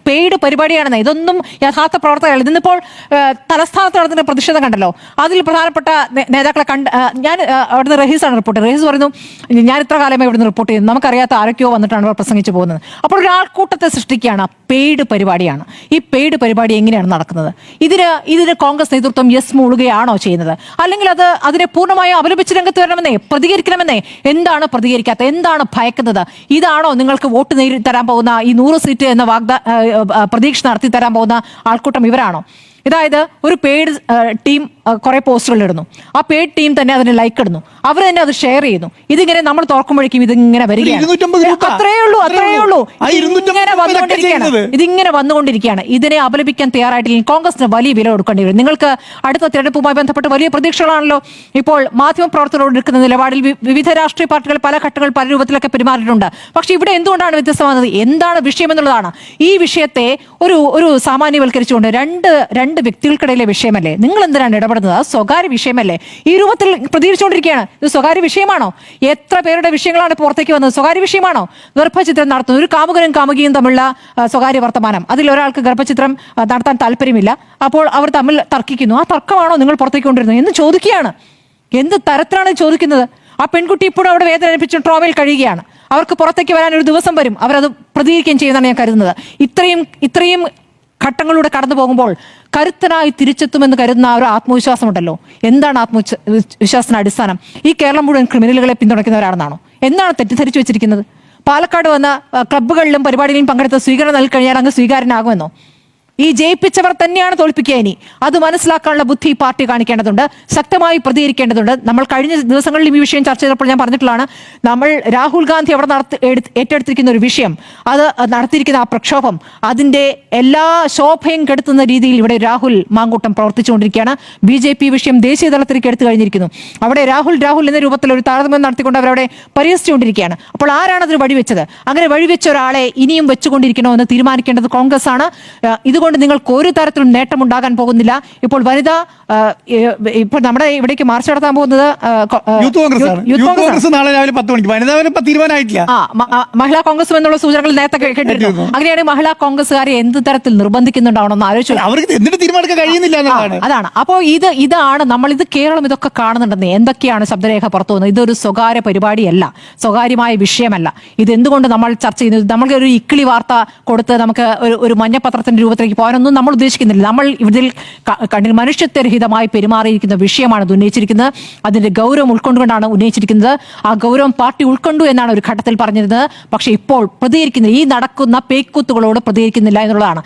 Paid പരിപാടിയാണെന്ന്. ഇതൊന്നും യഥാർത്ഥ പ്രവർത്തകരല്ല. ഇതിന്നിപ്പോൾ തലസ്ഥാനത്ത് നടത്തുന്ന പ്രതിഷേധം കണ്ടല്ലോ, അതിൽ പ്രധാനപ്പെട്ട നേതാക്കളെ ഞാൻ അവിടുന്ന് റഹീസാണ് റിപ്പോർട്ട്. റഹീസ് പറയുന്നു, ഞാൻ ഇത്ര കാലമായി ഇവിടുന്ന് റിപ്പോർട്ട് ചെയ്യുന്നു, നമുക്കറിയാത്ത ആരൊക്കെയോ വന്നിട്ടാണ് അവർ പ്രസംഗിച്ചു പോകുന്നത്. അപ്പോൾ ഒരാൾക്കൂട്ടത്തെ സൃഷ്ടിക്കുകയാണ്, പെയ്ഡ് പരിപാടിയാണ്. ഈ പെയ്ഡ് പരിപാടി എങ്ങനെയാണ് നടക്കുന്നത്? ഇതിന് കോൺഗ്രസ് നേതൃത്വം യെസ് മൂളുകയാണോ ചെയ്യുന്നത്? അല്ലെങ്കിൽ അതിനെ പൂർണ്ണമായും അപലപിച്ച് രംഗത്ത് വരണമെന്നേ, പ്രതികരിക്കണമെന്നേ? എന്താണ് പ്രതികരിക്കാത്ത? എന്താണ് ഭയക്കുന്നത്? ഇതാണോ നിങ്ങൾക്ക് വോട്ട് തരാൻ പോകുന്ന ഈ 100 സീറ്റ് എന്ന പ്രതീക്ഷ നടത്തി തരാൻ പോകുന്ന ആൾക്കൂട്ടം ഇവരാണോ? അതായത് ഒരു പെയ്ഡ് ടീം കുറെ പോസ്റ്ററുകൾ ഇടുന്നു, ആ പെയ്ഡ് ടീം തന്നെ അതിന് ലൈക്ക് ഇടുന്നു, അവർ തന്നെ അത് ഷെയർ ചെയ്യുന്നു. ഇതിങ്ങനെ നമ്മൾ തുറക്കുമ്പോഴേക്കും ഇതിങ്ങനെ വരികയാണ്. അത്രയേ ഉള്ളൂ. ഇതിങ്ങനെ വന്നുകൊണ്ടിരിക്കുകയാണ്. ഇതിനെ അപലപിക്കാൻ തയ്യാറായിട്ടില്ലെങ്കിൽ കോൺഗ്രസിന് വലിയ വില കൊടുക്കേണ്ടി വരും. നിങ്ങൾക്ക് അടുത്ത തെരഞ്ഞെടുപ്പുമായി ബന്ധപ്പെട്ട് വലിയ പ്രതീക്ഷകളാണല്ലോ. ഇപ്പോൾ മാധ്യമപ്രവർത്തകരോട് എടുക്കുന്ന നിലപാടിൽ വിവിധ രാഷ്ട്രീയ പാർട്ടികൾ പല ഘട്ടങ്ങൾ പല രൂപത്തിലൊക്കെ പെരുമാറിയിട്ടുണ്ട്. പക്ഷെ ഇവിടെ എന്തുകൊണ്ടാണ് വ്യത്യസ്തമാകുന്നത്? എന്താണ് വിഷയം എന്നുള്ളതാണ്. ഈ വിഷയത്തെ ഒരു സാമാന്യവൽക്കരിച്ചുകൊണ്ട് രണ്ട് വ്യക്തികൾക്കിടയിലെ വിഷയമല്ലേ? നിങ്ങൾ എന്തിനാണ് ഇടപെടുന്നത്? സ്വകാര്യ വിഷയമല്ലേ? ഈ രൂപത്തിൽ പ്രതികരിച്ചുകൊണ്ടിരിക്കുകയാണ്. ഇത് സ്വകാര്യ വിഷയമാണോ? എത്ര പേരുടെ വിഷയങ്ങളാണ് പുറത്തേക്ക് വന്നത്? സ്വകാര്യ വിഷയമാണോ? ഗർഭചിത്രം നടത്തുന്നു, ഒരു കാമുകനും കാമുകിയും തമ്മിലുള്ള സ്വകാര്യ വർത്തമാനം, അതിൽ ഒരാൾക്ക് ഗർഭചിത്രം നടത്താൻ താല്പര്യമില്ല, അപ്പോൾ അവർ തമ്മിൽ തർക്കിക്കുന്നു. ആ തർക്കമാണോ നിങ്ങൾ പുറത്തേക്ക് കൊണ്ടിരുന്നത് എന്ന് ചോദിക്കുകയാണ്. എന്ത് തരത്തിലാണ് ചോദിക്കുന്നത്? ആ പെൺകുട്ടി ഇപ്പോഴും അവിടെ വേദന അനുഭവിച്ച് ട്രോമയിൽ കഴിയുകയാണ്. അവർക്ക് പുറത്തേക്ക് വരാൻ ഒരു ദിവസം വരും, അവരത് പ്രതികരിക്കുകയും ചെയ്യുന്നതാണ് ഞാൻ കരുതുന്നത്. ഇത്രയും ഘട്ടങ്ങളിലൂടെ കടന്നു പോകുമ്പോൾ കരുത്തനായി തിരിച്ചെത്തുമെന്ന് കരുതുന്ന ആ ഒരു ആത്മവിശ്വാസമുണ്ടല്ലോ. എന്താണ് ആത്മവിശ്വാസത്തിന് അടിസ്ഥാനം? ഈ കേരളം മുഴുവൻ ക്രിമിനലുകളെ പിന്തുണയ്ക്കുന്നവരാണെന്നാണോ? എന്താണ് തെറ്റിദ്ധരിച്ചു വെച്ചിരിക്കുന്നത്? പാലക്കാട് വന്ന ക്ലബ്ബുകളിലും പരിപാടികളിലും പങ്കെടുത്ത സ്വീകരണം നൽകി കഴിഞ്ഞാൽ അങ്ങ് സ്വീകാര്യനാകുമെന്നോ? ഈ ജയിപ്പിച്ചവർ തന്നെയാണ് തോൽപ്പിക്കുക. ഇനി അത് മനസ്സിലാക്കാനുള്ള ബുദ്ധി പാർട്ടി കാണിക്കേണ്ടതുണ്ട്, ശക്തമായി പ്രതികരിക്കേണ്ടതുണ്ട്. നമ്മൾ കഴിഞ്ഞ ദിവസങ്ങളിൽ ഈ വിഷയം ചർച്ച ചെയ്തപ്പോൾ ഞാൻ പറഞ്ഞിട്ടുള്ളതാണ്, നമ്മൾ രാഹുൽ ഗാന്ധി അവിടെ ഏറ്റെടുത്തിരിക്കുന്ന ഒരു വിഷയം, അത് നടത്തിയിരിക്കുന്ന ആ പ്രക്ഷോഭം, അതിന്റെ എല്ലാ ശോഭയും കെടുത്തുന്ന രീതിയിൽ ഇവിടെ രാഹുൽ മാങ്കൂട്ടം പ്രവർത്തിച്ചുകൊണ്ടിരിക്കുകയാണ്. BJP വിഷയം ദേശീയ തലത്തിലേക്ക് എടുത്തു കഴിഞ്ഞിരിക്കുന്നു. അവിടെ രാഹുൽ എന്ന രൂപത്തിൽ ഒരു താരതമ്യം നടത്തിക്കൊണ്ട് അവരവിടെ പരിഹസിച്ചുകൊണ്ടിരിക്കുകയാണ്. അപ്പോൾ ആരാണ് അതിന് വഴിവെച്ചത്? അങ്ങനെ വഴിവെച്ച ഒരാളെ ഇനിയും വെച്ചുകൊണ്ടിരിക്കണോ എന്ന് തീരുമാനിക്കേണ്ടത് കോൺഗ്രസ് ആണ്. ഇതുകൊണ്ട് നിങ്ങൾക്ക് ഒരു തരത്തിലും നേട്ടമുണ്ടാകാൻ പോകുന്നില്ല. ഇപ്പോൾ ഇപ്പോൾ നമ്മുടെ ഇവിടേക്ക് മാർച്ച് നടത്താൻ പോകുന്നത് യൂത്ത് കോൺഗ്രസ് നാളെ രാവിലെ 10 മണിക്ക്. വനിതാ തീരുമാനമായിട്ടില്ല. മഹിളാ കോൺഗ്രസ് എന്നുള്ള സൂചനകൾ നേരത്തെ കേട്ടിരുന്നു. അങ്ങനെയാണ് മഹിളാ കോൺഗ്രസ്സുകാരെ എന്ത് തരത്തിൽ നിർബന്ധിക്കുന്നുണ്ടാവണമെന്ന് ആലോചിച്ചു. അവർക്ക് എന്നിട്ട് തീരുമാനിക്കാൻ കഴിയുന്നില്ല എന്നതാണ്. അതാണ്. അപ്പോൾ ഇതാണ് ഇത് കേരളം ഇതൊക്കെ കാണുന്നുണ്ടെന്ന്. എന്തൊക്കെയാണ് ശബ്ദരേഖ പുറത്തു വന്നത്? ഇതൊരു സ്വകാര്യ പരിപാടിയല്ല, സ്വകാര്യമായ വിഷയമല്ല. ഇത് എന്തുകൊണ്ട് നമ്മൾ ചർച്ച ചെയ്യുന്നത്? നമുക്ക് ഒരു ഇക്കിളി വാർത്ത കൊടുത്ത് നമുക്ക് ഒരു മഞ്ഞപ്പത്രത്തിന്റെ രൂപത്തിലേക്ക് പോകാനൊന്നും നമ്മൾ ഉദ്ദേശിക്കുന്നില്ല. നമ്മൾ ഇതിൽ കണ്ണിൽ മനുഷ്യത്വരഹിതമായി പെരുമാറിയിരിക്കുന്ന വിഷയമാണ് ഇത് ഉന്നയിച്ചിരിക്കുന്നത്. അതിന്റെ ഗൗരവം ഉൾക്കൊണ്ടുകൊണ്ടാണ് ഉന്നയിച്ചിരിക്കുന്നത്. ആ ഗൗരവം പാർട്ടി ഉൾക്കൊണ്ടു എന്നാണ് ഒരു ഘട്ടത്തിൽ പറഞ്ഞിരുന്നത്. പക്ഷെ ഇപ്പോൾ പ്രതികരിക്കുന്നില്ല. ഈ നടക്കുന്ന പേക്കൂത്തുകളോട് പ്രതികരിക്കുന്നില്ല എന്നുള്ളതാണ്.